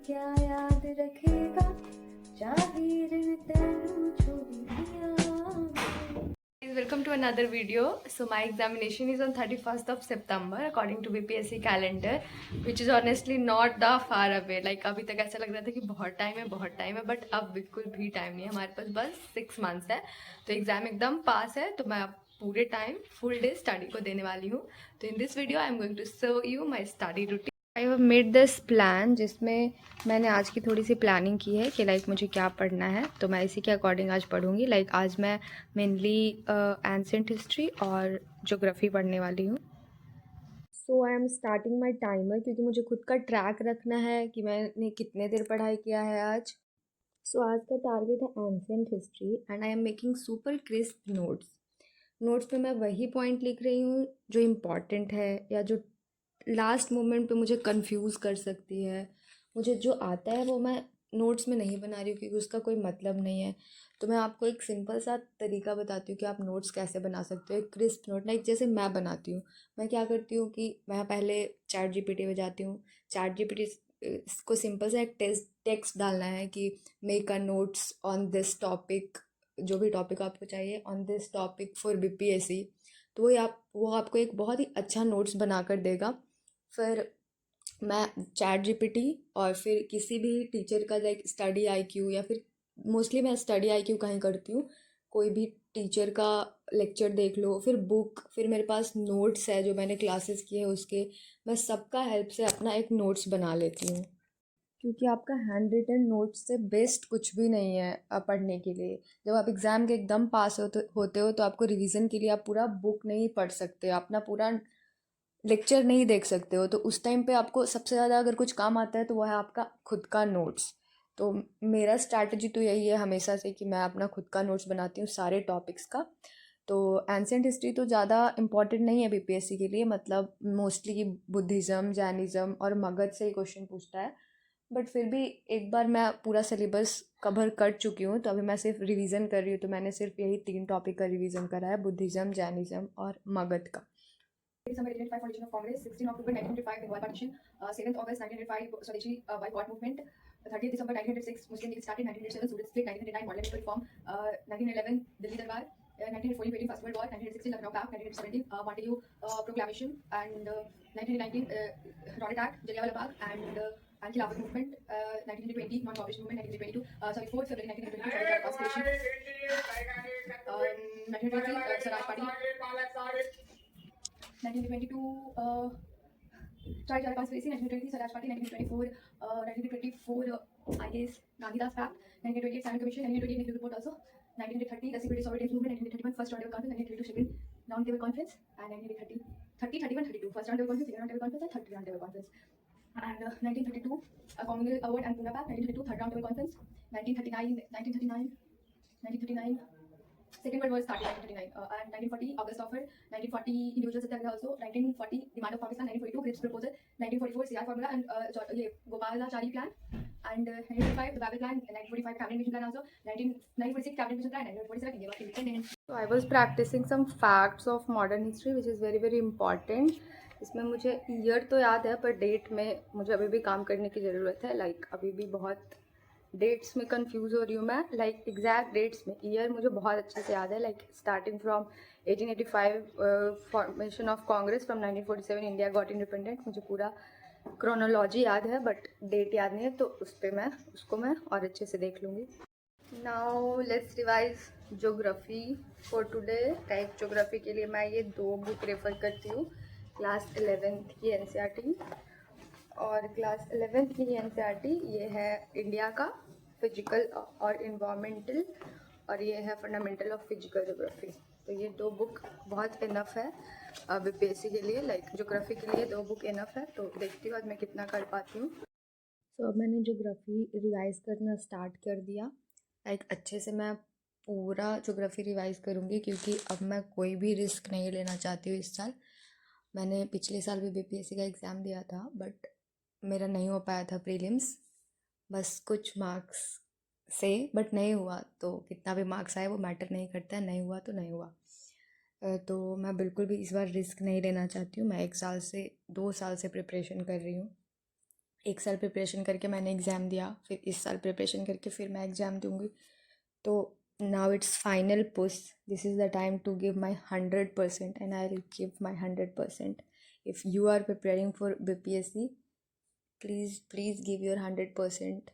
क्या याद रखेगा जाहिर ने तेनू छुड़िया। Welcome to another video. So my examination is on 31st of September according to BPSC calendar, which is honestly not that far away. Like अभी तक ऐसा लग रहा था कि बहुत टाइम है बट अब बिल्कुल भी टाइम नहीं है हमारे पास, बस 6 months है तो एग्ज़ाम एकदम पास है। तो मैं अब पूरे टाइम फुल डे स्टडी को देने वाली हूँ। तो in this video I am going to show you my study routine. I have made this plan जिसमें मैंने आज की थोड़ी सी प्लानिंग की है कि लाइक मुझे क्या पढ़ना है, तो मैं इसी के अकॉर्डिंग आज पढ़ूंगी। लाइक आज मैं मेनली एंसेंट हिस्ट्री और ज्योग्राफी पढ़ने वाली हूँ। So I am starting my timer क्योंकि मुझे खुद का ट्रैक रखना है कि मैंने कितने देर पढ़ाई किया है आज। सो आज का टारगेट है ancient history and I am making super crisp notes. Notes पे मैं वही पॉइंट लिख रही हूँ जो इम्पॉर्टेंट है या जो लास्ट मोमेंट पे मुझे कंफ्यूज कर सकती है। मुझे जो आता है वो मैं नोट्स में नहीं बना रही हूँ क्योंकि उसका कोई मतलब नहीं है। तो मैं आपको एक सिंपल सा तरीका बताती हूँ कि आप नोट्स कैसे बना सकते हो, एक क्रिस्प नोट। लाइक जैसे मैं बनाती हूँ, मैं क्या करती हूँ कि मैं पहले चैट जीपीटी में जाती हूँ। चैट जीपीटी को सिंपल सा एक टेक्स्ट डालना है कि make a notes on this topic, जो भी टॉपिक आपको चाहिए, on this topic for BPSC. तो वो आपको एक बहुत ही अच्छा नोट्स बना कर देगा। फिर मैं चैट जीपीटी और फिर किसी भी टीचर का लाइक स्टडी आईक्यू, या फिर मोस्टली मैं स्टडी आईक्यू का ही करती हूँ। कोई भी टीचर का लेक्चर देख लो, फिर बुक, फिर मेरे पास नोट्स है जो मैंने क्लासेस किए हैं उसके, मैं सबका हेल्प से अपना एक नोट्स बना लेती हूँ। क्योंकि आपका हैंड रिटन नोट्स से बेस्ट कुछ भी नहीं है पढ़ने के लिए। जब आप एग्ज़ाम के एकदम पास होते हो तो आपको रिवीजन के लिए आप पूरा बुक नहीं पढ़ सकते, अपना पूरा लेक्चर नहीं देख सकते हो। तो उस टाइम पे आपको सबसे ज़्यादा अगर कुछ काम आता है तो वो है आपका खुद का नोट्स। तो मेरा स्ट्रैटेजी तो यही है हमेशा से कि मैं अपना खुद का नोट्स बनाती हूँ सारे टॉपिक्स का। तो एंसेंट हिस्ट्री तो ज़्यादा इम्पॉर्टेंट नहीं है बीपीएससी के लिए, मतलब मोस्टली बुद्धिज़्म, जैनिज़्म और मगध से ही क्वेश्चन पूछता है। बट फिर भी एक बार मैं पूरा सिलेबस कवर कर चुकी हूँ तो अभी मैं सिर्फ रिवीजन कर रही हूँ। तो मैंने सिर्फ यही 3 टॉपिक का रिवीजन करा है, बुद्धिज़्म, जैनिज़्म और मगध का। December 1885 formation of Congress, 16 October 1905 Bengal partition, 7th August 1905 Swadeshi boycott movement, 30th December 1906 Muslim League started, 1907 Surat split, 1909 Parliament reform, 1911 Delhi Darbar, 1914 First World War, 1916 Lucknow Pact, 1917 Montagu Proclamation, and 1919 Rowlatt Act, Jallianwala Bagh, and Khilafat movement, 1920 non-cooperation movement, 1922 4th February 1922 Shahid Constitution, 1923 Swaraj Party, 1922 Child Child Conspiracy, 1923 Swaraj Party, 1924 I guess Gandhidas Pact, 1928 Simon Commission, 1928 Nehru Report also, 1930 the Secret Soviet Movement, 1931 First Round Table Conference, 1932 Chagrin Round Table Conference, and 1930 31 32 First Round Table Conference, Second Round Table Conference, and Third Round Table Conference, and 1932 Commonwealth Award and Pune Pact, 1932 Third Round Table Conference, 1939 Second World War started 1939, and 1940 August offer, 1940 individual satyagraha also, 1940 demand of Pakistan, 1942 Cripps proposal, 1944 CR formula and ये Gopalachari plan, and 1945 the Babel plan, 1945 cabinet mission plan also, 1946 cabinet mission plan, 1947 India was independent. So I was practicing some facts of modern history which is very very important. इसमें मुझे year तो याद है पर date में मुझे अभी भी काम करने की ज़रूरत है। लाइक अभी भी बहुत डेट्स में कंफ्यूज हो रही हूँ मैं। लाइक एग्जैक्ट डेट्स में ईयर मुझे बहुत अच्छे से याद है, like starting from 1885 formation of Congress, from 1947 India got independent. मुझे पूरा क्रोनोलॉजी याद है बट डेट याद नहीं है, तो उसको मैं और अच्छे से देख लूँगी। Now let's revise geography for today. Type geography के लिए मैं ये 2 बुक रेफर करती हूँ, क्लास 11th की एनसीईआरटी और क्लास 11th की एनसीईआरटी ये है इंडिया का फिजिकल और इन्वायरमेंटल, और ये है फंडामेंटल ऑफ फिजिकल ज्योग्राफी। तो ये 2 बुक बहुत इनफ है बीपीएससी के लिए। लाइक ज्योग्राफी के लिए 2 बुक इनफ है। तो देखती हूँ आज मैं कितना कर पाती हूँ। तो अब मैंने ज्योग्राफी रिवाइज़ करना स्टार्ट कर दिया। लाइक अच्छे से मैं पूरा ज्योग्राफी रिवाइज़ करूँगी क्योंकि अब मैं कोई भी रिस्क नहीं लेना चाहती हूँ इस साल। मैंने पिछले साल भी बीपीएससी का एग्ज़ाम दिया था बट मेरा नहीं हो पाया था प्रीलिम्स, बस कुछ मार्क्स से, बट नहीं हुआ। तो कितना भी मार्क्स आए वो मैटर नहीं करता है, नहीं हुआ तो नहीं हुआ। तो मैं बिल्कुल भी इस बार रिस्क नहीं लेना चाहती हूँ। मैं 2 साल से प्रिपरेशन कर रही हूँ। एक साल प्रिपरेशन करके मैंने एग्ज़ाम दिया, फिर इस साल प्रिपरेशन करके फिर मैं एग्ज़ाम दूँगी। तो now it's final push, this is the time to give my 100% and I will give my 100%. If you are preparing for BPSC, please give your 100%.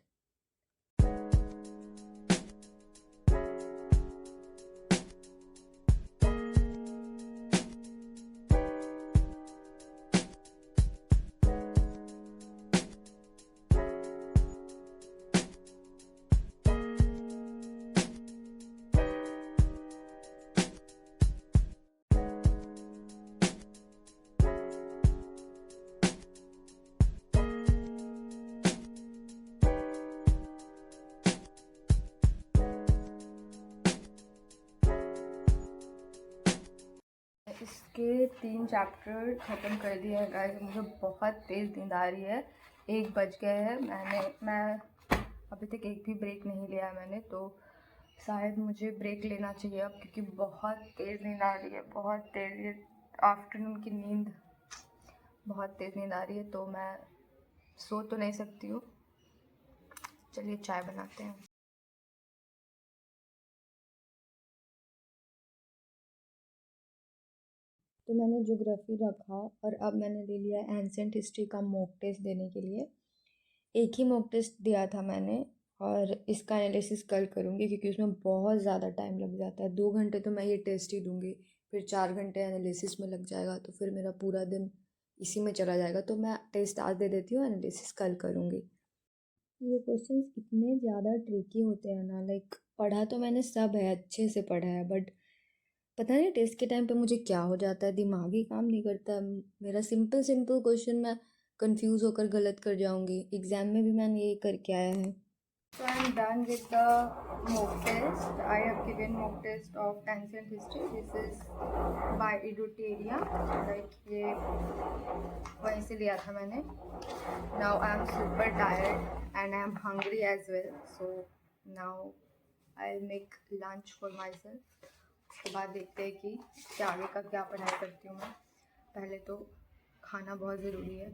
इसके 3 चैप्टर ख़त्म कर दिए हैं गाइस। मुझे बहुत तेज़ नींद आ रही है, 1 बज गए हैं। मैं अभी तक एक भी ब्रेक नहीं लिया है मैंने, तो शायद मुझे ब्रेक लेना चाहिए अब, क्योंकि बहुत तेज़ नींद आ रही है, बहुत तेज़। ये आफ्टरनून की नींद, बहुत तेज़ नींद आ रही है, तो मैं सो तो नहीं सकती हूँ। चलिए चाय बनाते हैं। तो मैंने ज्योग्राफी रखा और अब मैंने ले लिया एंसेंट हिस्ट्री का मॉक टेस्ट देने के लिए। एक ही मॉक टेस्ट दिया था मैंने और इसका एनालिसिस कल करूँगी, क्योंकि उसमें बहुत ज़्यादा टाइम लग जाता है। 2 घंटे तो मैं ये टेस्ट ही दूँगी, फिर 4 घंटे एनालिसिस में लग जाएगा, तो फिर मेरा पूरा दिन इसी में चला जाएगा। तो मैं टेस्ट आज दे देती हूँ, एनालिसिस कल करूँगी। ये क्वेश्चंस इतने ज़्यादा ट्रिकी होते हैं ना, लाइक पढ़ा तो मैंने सब है, अच्छे से पढ़ा है, बट पता नहीं टेस्ट के टाइम पे मुझे क्या हो जाता है, दिमाग ही काम नहीं करता। मेरा सिंपल क्वेश्चन मैं कंफ्यूज होकर गलत कर जाऊंगी। एग्ज़ाम में भी मैंने यही करके आया है। So I'm done with the mock test. I have given mock test of ancient history. This is by Eduteria. Like ये वहीं से लिया था मैंने. Now I am super tired and I am hungry as well. So now I'll make lunch for myself. उसके बाद देखते हैं कि आगे का क्या पढ़ाई करती हूँ मैं। पहले तो खाना बहुत ज़रूरी है।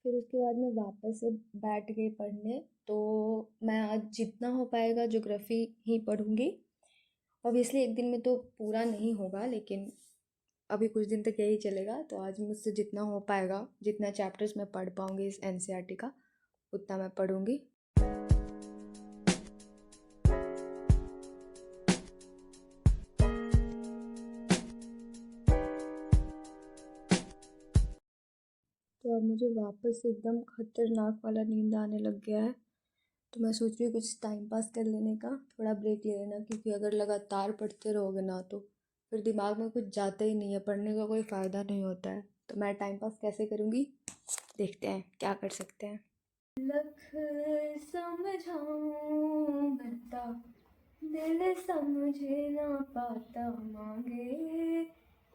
फिर उसके बाद मैं वापस से बैठ गई पढ़ने। तो मैं आज जितना हो पाएगा ज्योग्राफी ही पढ़ूँगी। ऑब्वियसली एक दिन में तो पूरा नहीं होगा, लेकिन अभी कुछ दिन तक यही चलेगा। तो आज मुझसे जितना हो पाएगा, जितना चैप्टर्स मैं पढ़ पाऊँगी इस NCERT का, उतना मैं पढ़ूँगी। तो अब मुझे वापस से एकदम खतरनाक वाला नींद आने लग गया है। तो मैं सोच रही हूँ कुछ टाइम पास कर लेने का, थोड़ा ब्रेक ले लेना, क्योंकि अगर लगातार पढ़ते रहोगे ना तो फिर दिमाग में कुछ जाता ही नहीं है, पढ़ने का कोई फ़ायदा नहीं होता है। तो मैं टाइम पास कैसे करूँगी, देखते हैं क्या कर सकते हैं। लख समझाऊं बता, दिल समझे ना पाता, मांगे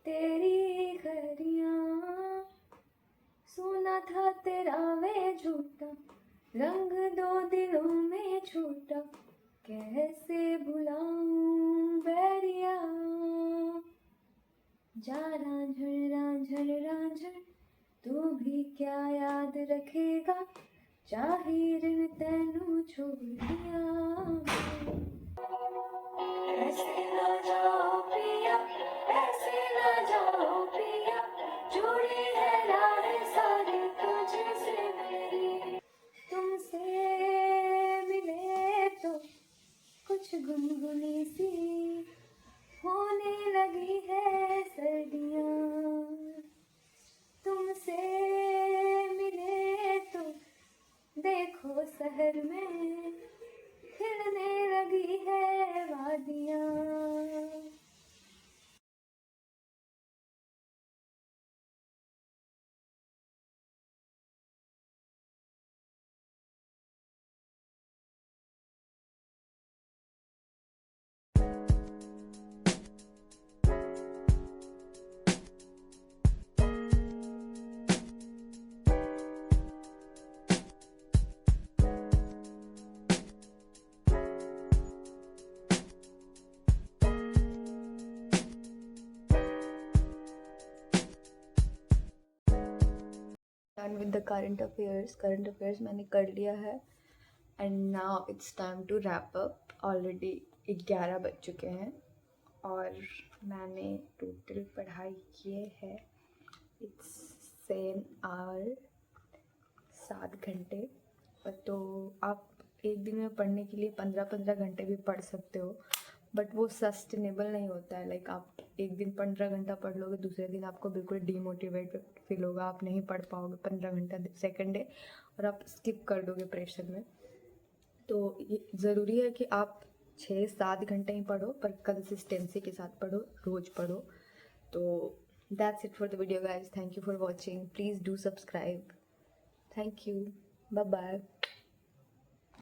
तेरी खरियाँ। सुना था तेरा वे झूठा, रंग 2 दिलों में छूटा, कैसे भुलाऊं बैरिया। जा रांझण रांझण, तू भी क्या याद रखेगा, जाहिर तैनू छोड़ दिया। ऐसे ना जाओ पिया, ऐसे ना जाओ पिया, जुड़ी है राह सारी तुझसे मेरी। तुमसे मिले तो कुछ गुनगुनी सी होने लगी है सर्दियाँ। तुमसे मिले तो देखो शहर में खिलने लगी है वादियाँ। Done with the current affairs मैंने कर लिया है and now it's time to wrap up. Already 11 बज चुके हैं और मैंने टोटल पढ़ाई किए है इट्स 7 आवर 7 घंटे. तो आप एक दिन में पढ़ने के लिए 15-15 घंटे भी पढ़ सकते हो, बट वो सस्टेनेबल नहीं होता है. लाइक आप एक दिन 15 घंटा पढ़ लोगे, दूसरे दिन आपको बिल्कुल डीमोटिवेटेड फील होगा, आप नहीं पढ़ पाओगे 15 घंटा सेकेंड डे और आप स्किप कर दोगे प्रेशर में. तो ये ज़रूरी है कि आप 6-7 घंटे ही पढ़ो, पर कंसिस्टेंसी के साथ पढ़ो, रोज़ पढ़ो. तो that's it for the video guys. Thank you for watching. Please do subscribe. Thank you. Bye bye.